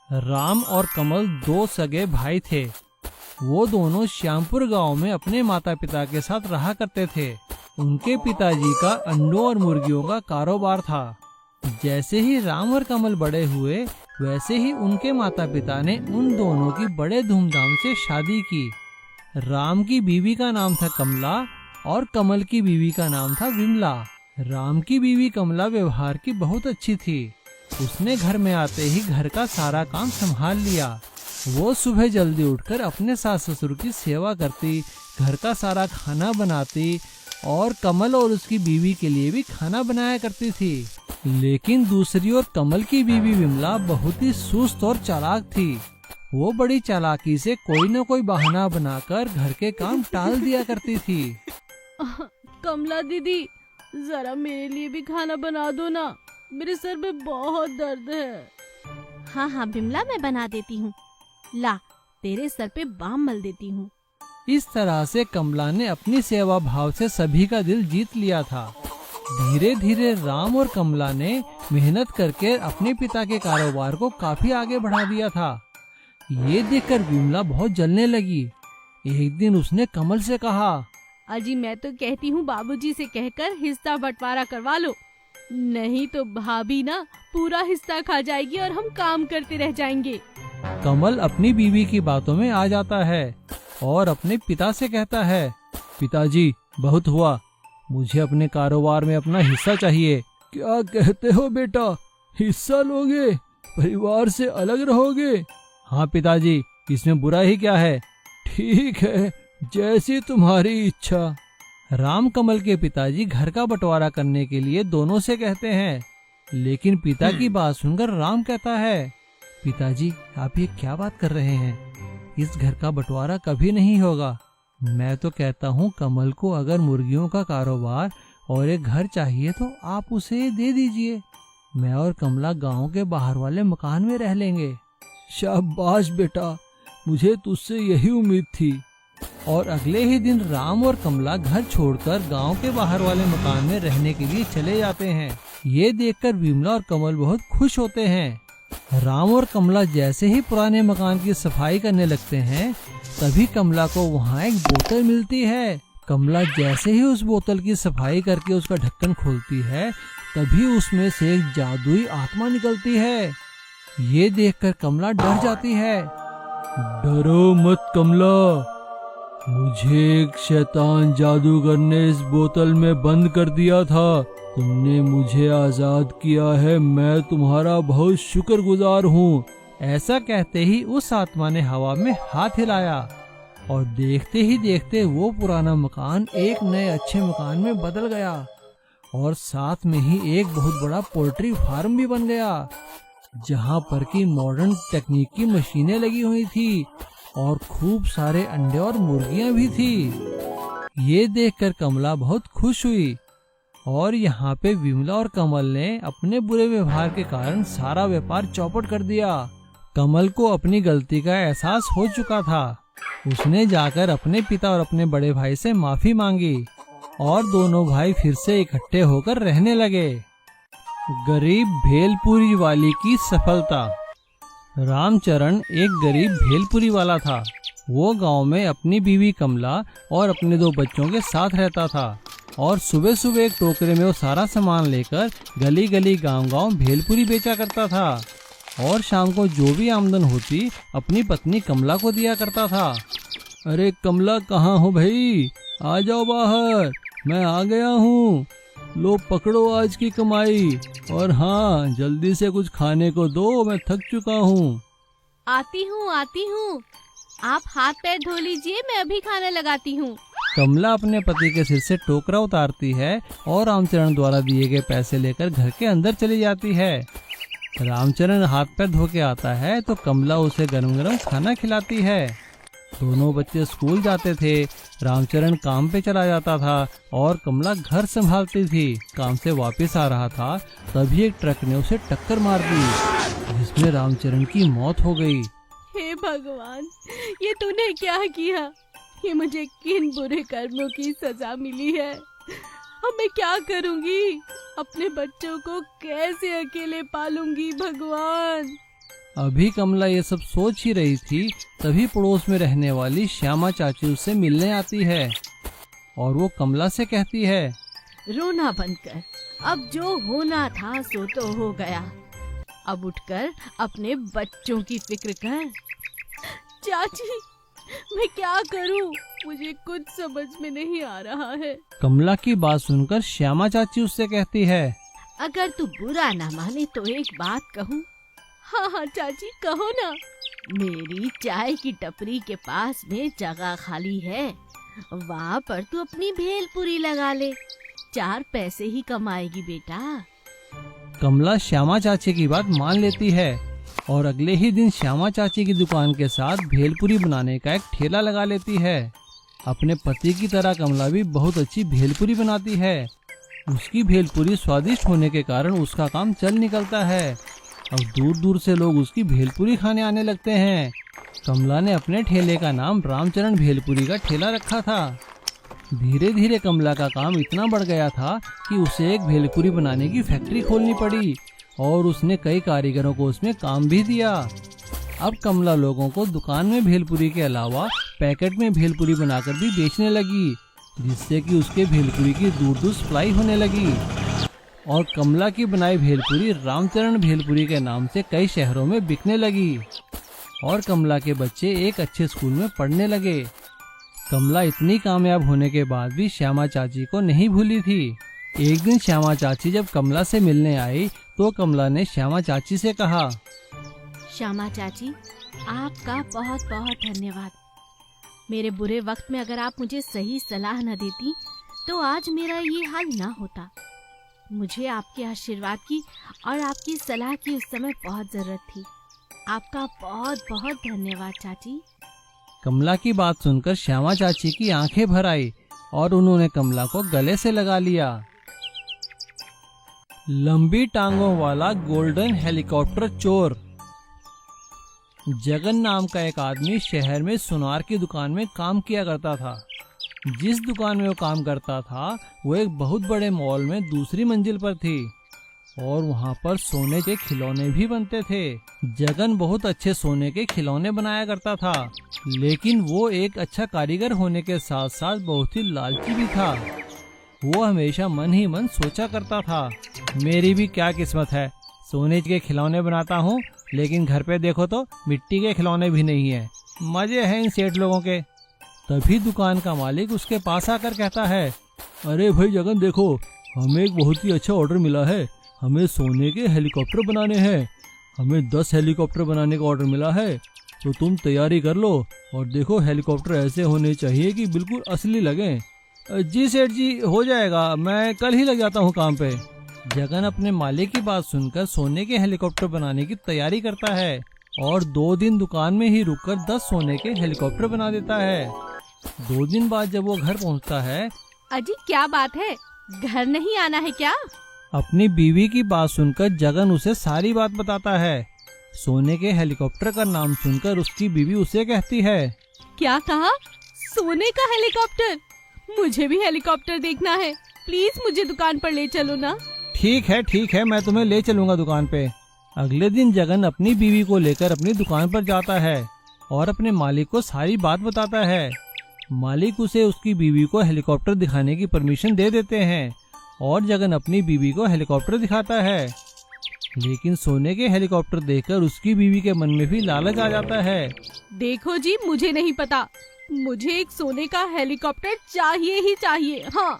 राम और कमल दो सगे भाई थे। वो दोनों श्यामपुर गांव में अपने माता पिता के साथ रहा करते थे। उनके पिताजी का अंडों और मुर्गियों का कारोबार था। जैसे ही राम और कमल बड़े हुए, वैसे ही उनके माता पिता ने उन दोनों की बड़े धूमधाम से शादी की। राम की बीवी का नाम था कमला और कमल की बीवी का नाम था विमला। राम की बीवी कमला व्यवहार की बहुत अच्छी थी। उसने घर में आते ही घर का सारा काम संभाल लिया। वो सुबह जल्दी उठकर अपने सास ससुर की सेवा करती, घर का सारा खाना बनाती और कमल और उसकी बीवी के लिए भी खाना बनाया करती थी। लेकिन दूसरी ओर कमल की बीवी विमला बहुत ही सुस्त और चालाक थी। वो बड़ी चालाकी से कोई न कोई बहाना बनाकर घर के काम टाल दिया करती थी। कमला दीदी, जरा मेरे लिए भी खाना बना दो ना, मेरे सर में बहुत दर्द है। हाँ हाँ विमला, मैं बना देती हूँ। ला, तेरे सर पे बाम मल देती हूँ। इस तरह से कमला ने अपनी सेवा भाव से सभी का दिल जीत लिया था। धीरे धीरे राम और कमला ने मेहनत करके अपने पिता के कारोबार को काफी आगे बढ़ा दिया था। ये देखकर विमला बहुत जलने लगी। एक दिन उसने कमल से कहा, अजी मैं तो कहती हूँ बाबूजी से कहकर हिस्सा बंटवारा करवा लो, नहीं तो भाभी ना पूरा हिस्सा खा जाएगी और हम काम करते रह जाएंगे। कमल अपनी बीवी की बातों में आ जाता है और अपने पिता से कहता है, पिताजी बहुत हुआ, मुझे अपने कारोबार में अपना हिस्सा चाहिए। क्या कहते हो बेटा, हिस्सा लोगे? परिवार से अलग रहोगे? हाँ पिताजी, इसमें बुरा ही क्या है? ठीक है, जैसी तुम्हारी इच्छा। राम कमल के पिताजी घर का बंटवारा करने के लिए दोनों से कहते हैं, लेकिन पिता की बात सुनकर राम कहता है, पिताजी आप ये क्या बात कर रहे हैं? इस घर का बंटवारा कभी नहीं होगा। मैं तो कहता हूँ कमल को अगर मुर्गियों का कारोबार और एक घर चाहिए तो आप उसे दे दीजिए। मैं और कमला गांव के बाहर वाले मकान में रह लेंगे। शाबाश बेटा, मुझे तुझसे यही उम्मीद थी। और अगले ही दिन राम और कमला घर छोड़कर गांव के बाहर वाले मकान में रहने के लिए चले जाते हैं। ये देखकर विमला और कमल बहुत खुश होते हैं। राम और कमला जैसे ही पुराने मकान की सफाई करने लगते हैं, तभी कमला को वहाँ एक बोतल मिलती है। कमला जैसे ही उस बोतल की सफाई करके उसका ढक्कन खोलती है, तभी उसमें से एक जादुई आत्मा निकलती है। ये देखकर कमला डर जाती है। डरो मत कमला, मुझे एक शैतान जादूगर ने इस बोतल में बंद कर दिया था। तुमने मुझे आजाद किया है, मैं तुम्हारा बहुत शुक्रगुजार हूँ। ऐसा कहते ही उस आत्मा ने हवा में हाथ हिलाया और देखते ही देखते वो पुराना मकान एक नए अच्छे मकान में बदल गया और साथ में ही एक बहुत बड़ा पोल्ट्री फार्म भी बन गया, जहाँ पर की मॉडर्न तकनीक की मशीनें लगी हुई थी और खूब सारे अंडे और मुर्गियां भी थी। ये देखकर कमला बहुत खुश हुई और यहाँ पे विमला और कमल ने अपने बुरे व्यवहार के कारण सारा व्यापार चौपट कर दिया। कमल को अपनी गलती का एहसास हो चुका था। उसने जाकर अपने पिता और अपने बड़े भाई से माफी मांगी और दोनों भाई फिर से इकट्ठे होकर रहने लगे। गरीब भेलपुरी वाली की सफलता। रामचरण एक गरीब भेलपुरी वाला था। वो गांव में अपनी बीवी कमला और अपने दो बच्चों के साथ रहता था और सुबह सुबह एक टोकरे में वो सारा सामान लेकर गली गली गांव गांव भेलपुरी बेचा करता था और शाम को जो भी आमदन होती अपनी पत्नी कमला को दिया करता था। अरे कमला कहाँ हो भाई, आ जाओ बाहर, मैं आ गया हूँ। लो पकड़ो आज की कमाई, और हाँ जल्दी से कुछ खाने को दो, मैं थक चुका हूँ। आती हूँ, आप हाथ पैर धो लीजिए, मैं अभी खाना लगाती हूँ। कमला अपने पति के सिर से टोकरा उतारती है और रामचरण द्वारा दिए गए पैसे लेकर घर के अंदर चली जाती है। रामचरण हाथ पैर धो के आता है तो कमला उसे गरम गरम खाना खिलाती है। दोनों बच्चे स्कूल जाते थे। रामचरण काम पे चला जाता था और कमला घर संभालती थी। काम से वापस आ रहा था तभी एक ट्रक ने उसे टक्कर मार दी, जिसमें रामचरण की मौत हो गई। हे भगवान, ये तूने क्या किया? ये मुझे किन बुरे कर्मों की सजा मिली है? अब मैं क्या करूंगी? अपने बच्चों को कैसे अकेले पालूंगी भगवान? अभी कमला ये सब सोच ही रही थी, तभी पड़ोस में रहने वाली श्यामा चाची उससे मिलने आती है और वो कमला से कहती है, रोना बंद कर, अब जो होना था सो तो हो गया। अब उठकर अपने बच्चों की फिक्र कर। चाची, मैं क्या करूं? मुझे कुछ समझ में नहीं आ रहा है। कमला की बात सुनकर श्यामा चाची उससे कहती है, अगर तू बुरा ना माने तो एक बात कहूँ। हाँ हाँ चाची, कहो ना। मेरी चाय की टपरी के पास में जगह खाली है, वहाँ पर तू अपनी भेलपुरी लगा ले, 4 पैसे ही कमाएगी बेटा। कमला श्यामा चाची की बात मान लेती है और अगले ही दिन श्यामा चाची की दुकान के साथ भेलपुरी बनाने का एक ठेला लगा लेती है। अपने पति की तरह कमला भी बहुत अच्छी भेलपुरी बनाती है। उसकी भेलपुरी स्वादिष्ट होने के कारण उसका काम चल निकलता है और दूर दूर से लोग उसकी भेलपुरी खाने आने लगते हैं। कमला ने अपने ठेले का नाम रामचरण भेलपुरी का ठेला रखा था। धीरे धीरे कमला का काम इतना बढ़ गया था कि उसे एक भेलपुरी बनाने की फैक्ट्री खोलनी पड़ी और उसने कई कारीगरों को उसमें काम भी दिया। अब कमला लोगों को दुकान में भेलपुरी के अलावा पैकेट में भेलपुरी बनाकर भी बेचने लगी, जिससे कि उसके भेलपुरी की दूर दूर सप्लाई होने लगी और कमला की बनाई भेलपुरी रामचरण भेलपुरी के नाम से कई शहरों में बिकने लगी और कमला के बच्चे एक अच्छे स्कूल में पढ़ने लगे। कमला इतनी कामयाब होने के बाद भी श्यामा चाची को नहीं भूली थी। एक दिन श्यामा चाची जब कमला से मिलने आई तो कमला ने श्यामा चाची से कहा, श्यामा चाची, आपका बहुत बहुत धन्यवाद। मेरे बुरे वक्त में अगर आप मुझे सही सलाह न देती तो आज मेरा ये हाल ना होता। मुझे आपके आशीर्वाद की और आपकी सलाह की उस समय बहुत जरूरत थी। आपका बहुत बहुत धन्यवाद चाची। कमला की बात सुनकर श्यामा चाची की आंखें भर आई और उन्होंने कमला को गले से लगा लिया। लंबी टांगों वाला गोल्डन हेलीकॉप्टर चोर। जगन नाम का एक आदमी शहर में सुनार की दुकान में काम किया करता था। जिस दुकान में वो काम करता था वो एक बहुत बड़े मॉल में दूसरी मंजिल पर थी और वहाँ पर सोने के खिलौने भी बनते थे। जगन बहुत अच्छे सोने के खिलौने बनाया करता था, लेकिन वो एक अच्छा कारीगर होने के साथ साथ बहुत ही लालची भी था। वो हमेशा मन ही मन सोचा करता था, मेरी भी क्या किस्मत है, सोने के खिलौने बनाता हूँ लेकिन घर पे देखो तो मिट्टी के खिलौने भी नहीं है। मजे हैं इन सेठ लोगों के। तभी दुकान का मालिक उसके पास आकर कहता है, अरे भाई जगन, देखो हमें एक बहुत ही अच्छा ऑर्डर मिला है। हमें सोने के हेलीकॉप्टर बनाने हैं। हमें 10 हेलीकॉप्टर बनाने का ऑर्डर मिला है, तो तुम तैयारी कर लो और देखो हेलीकॉप्टर ऐसे होने चाहिए कि बिल्कुल असली लगें। जी सेठ जी, हो जाएगा, मैं कल ही लग जाता हूँ काम पे। जगन अपने मालिक की बात सुनकर सोने के हेलीकॉप्टर बनाने की तैयारी करता है और 2 दिन दुकान में ही रुककर 10 सोने के हेलीकॉप्टर बना देता है। 2 दिन बाद जब वो घर पहुँचता है, अजी क्या बात है, घर नहीं आना है क्या? अपनी बीवी की बात सुनकर जगन उसे सारी बात बताता है। सोने के हेलीकॉप्टर का नाम सुनकर उसकी बीवी उसे कहती है, क्या कहा? सोने का हेलीकॉप्टर? मुझे भी हेलीकॉप्टर देखना है, प्लीज मुझे दुकान पर ले चलो ना। ठीक है, मैं तुम्हें ले चलूंगा दुकान पे। अगले दिन जगन अपनी बीवी को लेकर अपनी दुकान पर जाता है और अपने मालिक को सारी बात बताता है। मालिक उसे उसकी बीवी को हेलीकॉप्टर दिखाने की परमिशन दे देते हैं और जगन अपनी बीवी को हेलीकॉप्टर दिखाता है। लेकिन सोने के हेलीकॉप्टर देखकर उसकी बीवी के मन में भी लालच आ जाता है। देखो जी, मुझे नहीं पता, मुझे एक सोने का हेलीकॉप्टर चाहिए ही चाहिए। हाँ।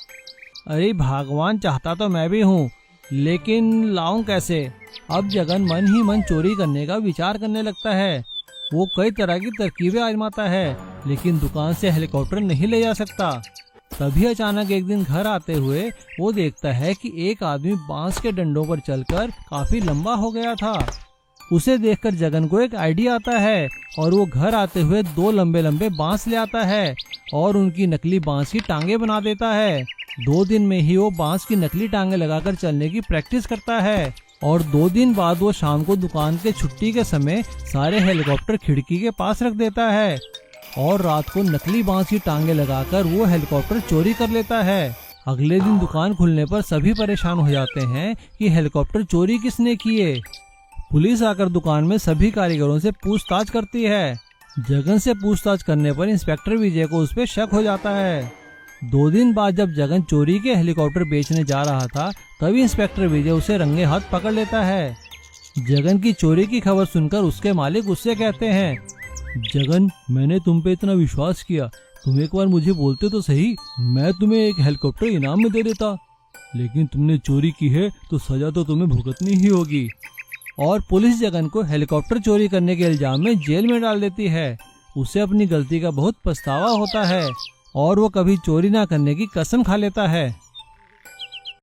अरे भगवान, चाहता तो मैं भी हूँ, लेकिन लाऊं कैसे? अब जगन मन ही मन चोरी करने का विचार करने लगता है। वो कई तरह की तरकीबें आजमाता है, लेकिन दुकान से हेलीकॉप्टर नहीं ले जा सकता। तभी अचानक एक दिन घर आते हुए वो देखता है कि एक आदमी बांस के डंडों पर चलकर काफी लंबा हो गया था। उसे देखकर जगन को एक आइडिया आता है और वो घर आते हुए 2 लंबे लंबे बांस ले आता है और उनकी नकली बांस की टांगे बना देता है। 2 दिन में ही वो बांस की नकली टांगे लगाकर चलने की प्रैक्टिस करता है और 2 दिन बाद वो शाम को दुकान के छुट्टी के समय सारे हेलीकॉप्टर खिड़की के पास रख देता है और रात को नकली बांस की टांगे लगाकर वो हेलीकॉप्टर चोरी कर लेता है। अगले दिन दुकान खुलने पर सभी परेशान हो जाते हैं कि हेलीकॉप्टर चोरी किसने किए। पुलिस आकर दुकान में सभी कारीगरों से पूछताछ करती है। जगन से पूछताछ करने पर इंस्पेक्टर विजय को उस पर शक हो जाता है। 2 दिन बाद जब जगन चोरी के हेलीकॉप्टर बेचने जा रहा था, तभी इंस्पेक्टर विजय उसे रंगे हाथ पकड़ लेता है। जगन की चोरी की खबर सुनकर उसके मालिक उससे कहते हैं, जगन, मैंने तुम पे इतना विश्वास किया, तुम एक बार मुझे बोलते तो सही, मैं तुम्हें एक हेलीकॉप्टर इनाम में दे देता। लेकिन तुमने चोरी की है तो सजा तो तुम्हें भुगतनी ही होगी। और पुलिस जगन को हेलीकॉप्टर चोरी करने के इल्जाम में जेल में डाल देती है। उसे अपनी गलती का बहुत पछतावा होता है और वो कभी चोरी ना करने की कसम खा लेता है।